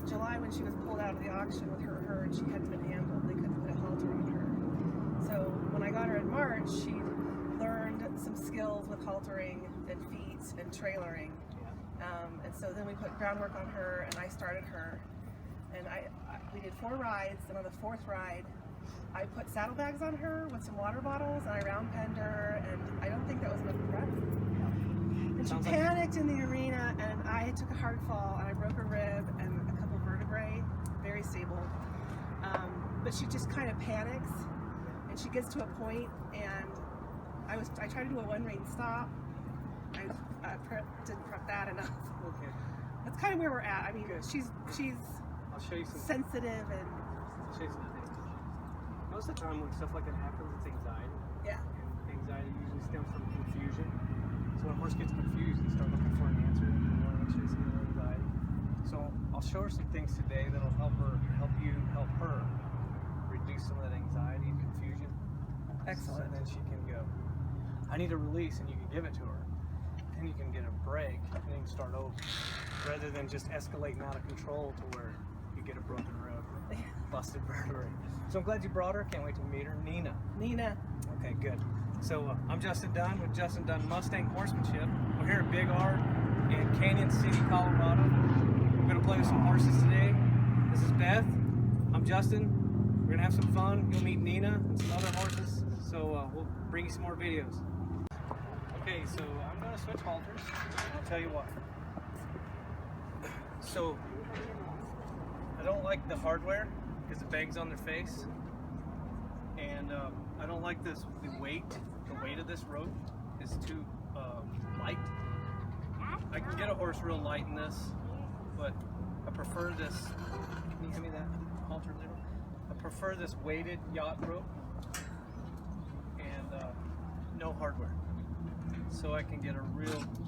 July when she was pulled out of the auction with her herd, she hadn't been handled. They couldn't put a halter on her. So when I got her in March, she learned some skills with haltering and feet and trailering. And so then we put groundwork on her, and I started her. And we did 4 rides, and on the 4th ride, I put saddlebags on her with some water bottles, and I round penned her, and I don't think that was enough prep. And she panicked in the arena, and I took a hard fall, and I broke a rib and a couple vertebrae, very stable. But she just kind of panics, and she gets to a point, and I tried to do a 1 rein stop. I didn't prep that enough. Okay. That's kind of where we're at. I mean, she's I'll show you some sensitive and. I'll show you some things. Most of the time when stuff like that happens, it's anxiety. Yeah. And anxiety usually stems from confusion. So when a horse gets confused, they start looking for an answer, and you want to make sure they see the anxiety. So I'll show her some things today that'll help her reduce some of that anxiety and confusion. Excellent. And then she can go, I need a release, and you can give it to her. Then you can get a break, and then you can start over. Rather than just escalating out of control to where you get a broken rib, busted vertebrae. So I'm glad you brought her. Can't wait to meet her. Nina. Okay, good. So I'm Justin Dunn with Justin Dunn Mustang Horsemanship. We're here at Big R in Canyon City, Colorado. We're going to play with some horses today. This is Beth. I'm Justin. We're going to have some fun. You'll meet Nina and some other horses. So we'll bring you some more videos. Okay, so I'm going to switch halters. I'll tell you why. So I don't like the hardware because it bangs on their face, and I don't like the weight. The weight of this rope is too light. I can get a horse real light in this, but I prefer this. Can you give me that halter there? I prefer this weighted yacht rope and no hardware, so I can get a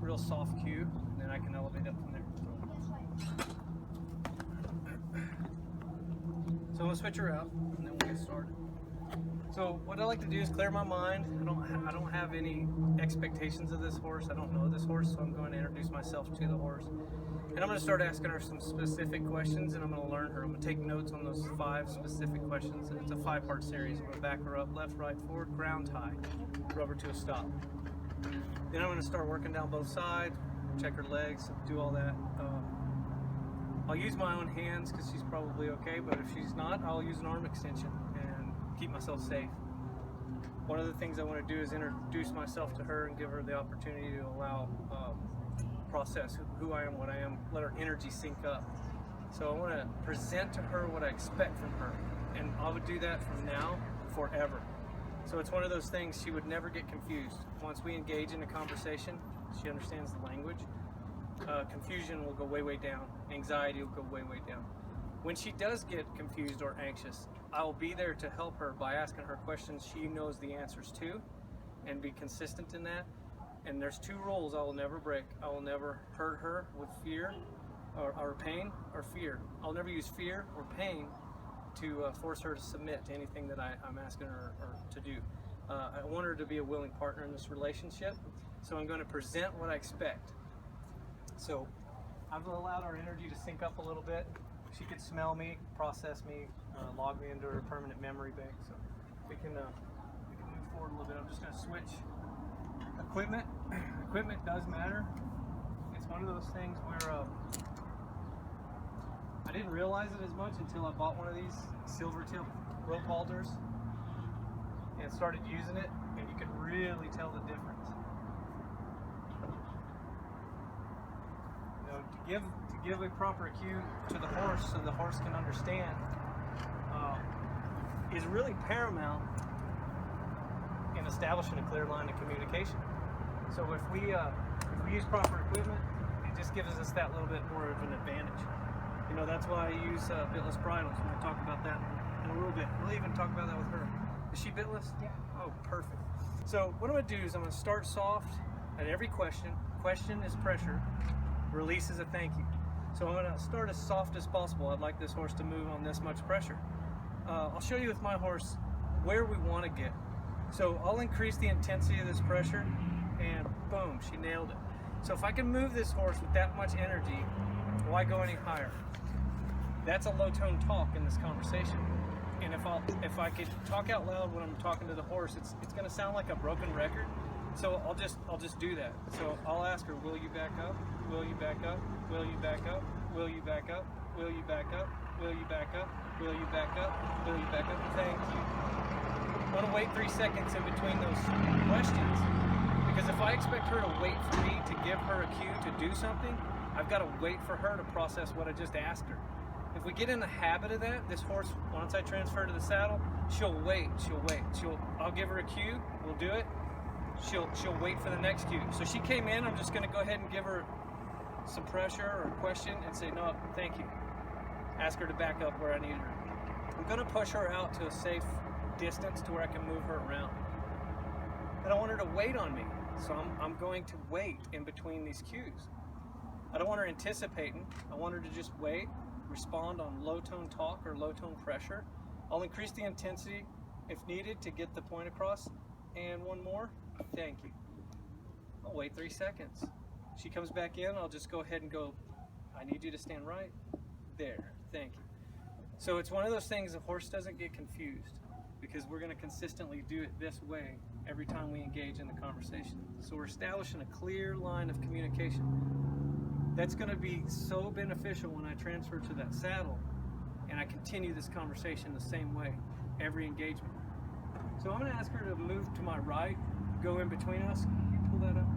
real soft cue, and then I can elevate up from there. So I'm gonna switch her out, and then we'll get started. So what I like to do is clear my mind. I don't have any expectations of this horse. I don't know this horse, so I'm going to introduce myself to the horse. And I'm going to start asking her some specific questions, and I'm going to learn her. I'm going to take notes on those 5 specific questions. It's a 5-part series. I'm going to back her up, left, right, forward, ground, tie, rub her to a stop. Then I'm going to start working down both sides, check her legs, do all that. I'll use my own hands because she's probably okay, but if she's not, I'll use an arm extension and keep myself safe. One of the things I want to do is introduce myself to her and give her the opportunity to allow process who I am, what I am, let her energy sink up. So I want to present to her what I expect from her, and I would do that from now forever. So it's one of those things she would never get confused. Once we engage in a conversation, she understands the language. Confusion will go way down. Anxiety will go way down. When she does get confused or anxious, I will be there to help her by asking her questions she knows the answers to, and be consistent in that. And there's 2 rules I will never break. I will never hurt her with fear or pain or fear. I'll never use fear or pain to force her to submit to anything that I'm asking her to do. I want her to be a willing partner in this relationship, so I'm going to present what I expect. So I've allowed our energy to sync up a little bit. She could smell me, process me, log me into her permanent memory bank. So we can move forward a little bit. I'm just going to switch equipment. Equipment does matter. It's one of those things where I didn't realize it as much until I bought one of these silver tip rope halters and started using it, and you can really tell the difference. To give a proper cue to the horse so the horse can understand is really paramount in establishing a clear line of communication. So if we use proper equipment, it just gives us that little bit more of an advantage. You know, that's why I use bitless bridles. We'll talk about that in a little bit. We'll even talk about that with her. Is she bitless? Yeah. Oh, perfect. So what I'm going to do is I'm going to start soft at every question. Question is pressure. Release is a thank you. So I'm going to start as soft as possible. I'd like this horse to move on this much pressure. I'll show you with my horse where we want to get. So I'll increase the intensity of this pressure, and boom, she nailed it. So if I can move this horse with that much energy, why go any higher? That's a low tone talk in this conversation. And if I could talk out loud when I'm talking to the horse, it's going to sound like a broken record. So I'll just do that. So I'll ask her, will you back up? Will you back up? Will you back up? Will you back up? Will you back up? Will you back up? Will you back up? Will you back up? Thank you. I want to wait 3 seconds in between those questions, because if I expect her to wait for me to give her a cue to do something, I've got to wait for her to process what I just asked her. If we get in the habit of that, this horse, once I transfer to the saddle, she'll wait. I'll give her a cue, we'll do it. She'll wait for the next cue. So she came in, I'm just going to go ahead and give her some pressure or a question and say, no, thank you. Ask her to back up where I need her. I'm going to push her out to a safe distance to where I can move her around. I don't want her to wait on me, so I'm going to wait in between these cues. I don't want her anticipating. I want her to just wait, respond on low tone talk or low tone pressure. I'll increase the intensity if needed to get the point across. And one more, thank you. I'll wait 3 seconds. She comes back in, I'll just go ahead and go, I need you to stand right there, thank you. So it's one of those things, the horse doesn't get confused, because we're going to consistently do it this way every time we engage in the conversation. So we're establishing a clear line of communication. That's going to be so beneficial when I transfer to that saddle and I continue this conversation the same way every engagement. So I'm going to ask her to move to my right, go in between us. Can you pull that up?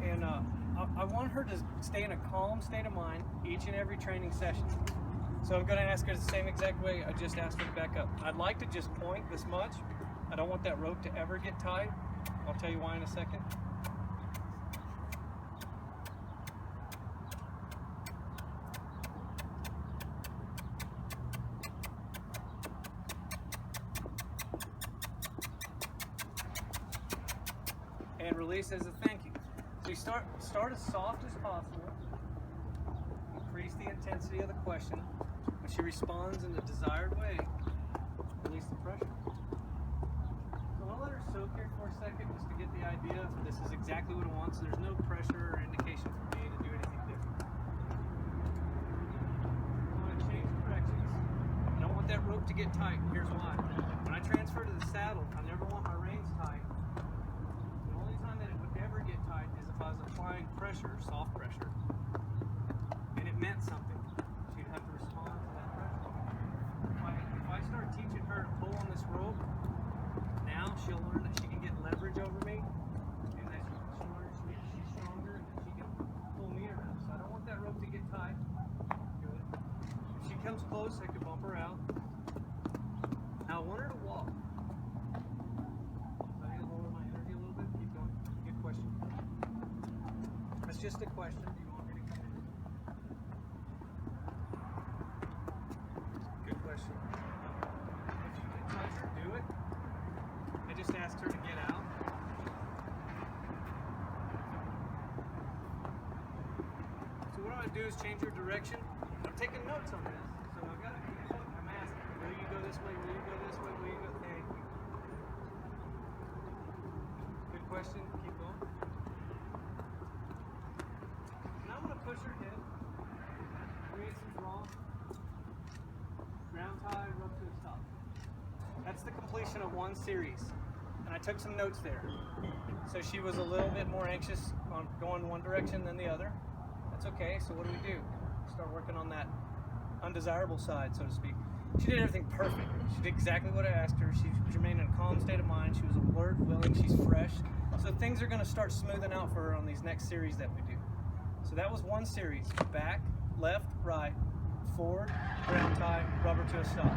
And I want her to stay in a calm state of mind each and every training session. So I'm going to ask her the same exact way I just asked her to back up. I'd like to just point this much. I don't want that rope to ever get tied. I'll tell you why in a second. And release as a thank you. So you start as soft as possible. Increase the intensity of the question. When she responds in the desired way, release the pressure. So I'll let her soak here for a second just to get the idea of this is exactly what it wants. There's no pressure or indication for me to do anything different. I want to change directions. I don't want that rope to get tight. Here's why. When I transfer to the saddle, I never want my reins tight. The only time that it would ever get tight is if I was applying pressure, soft pressure, and it meant something. She'd have to respond to that pressure. If I start teaching her to pull on this rope, now she'll learn that she can get leverage over me, and that she'll learn she's stronger, and that she can pull me around. So I don't want that rope to get tight. Good. If she comes close, I could bump her out. Now I want her to walk. So I need to lower my energy a little bit. Keep going. Good question. That's just a question. Do you want me to come in? Good question. If she can touch her, do it. I just asked her to get out. So what I'm going to do is change her direction. I'm taking notes on this. So I've got to, I'm asking, will you go this way? Will you go this way? Will you go? Thank you. Good question. Keep going. Now I'm going to push her hip. Create some draw. Ground tie, rope to a stop. That's the completion of one series. And I took some notes there. So she was a little bit more anxious on going one direction than the other. That's okay. So what do? Start working on that undesirable side, so to speak. She did everything perfect. She did exactly what I asked her. She remained in a calm state of mind. She was alert, willing, she's fresh. So things are going to start smoothing out for her on these next series that we do. So that was one series. Back, left, right, forward, ground tie, rubber to a stop.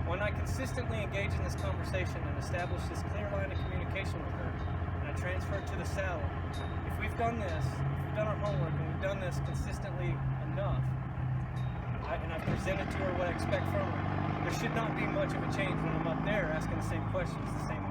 When I consistently engage in this conversation and establish this clear line of communication with her, and I transfer it to the saddle, if we've done this, if we've done our homework and we've done this consistently enough, and I've presented to her what I expect from her, there should not be much of a change when I'm up there asking the same questions the same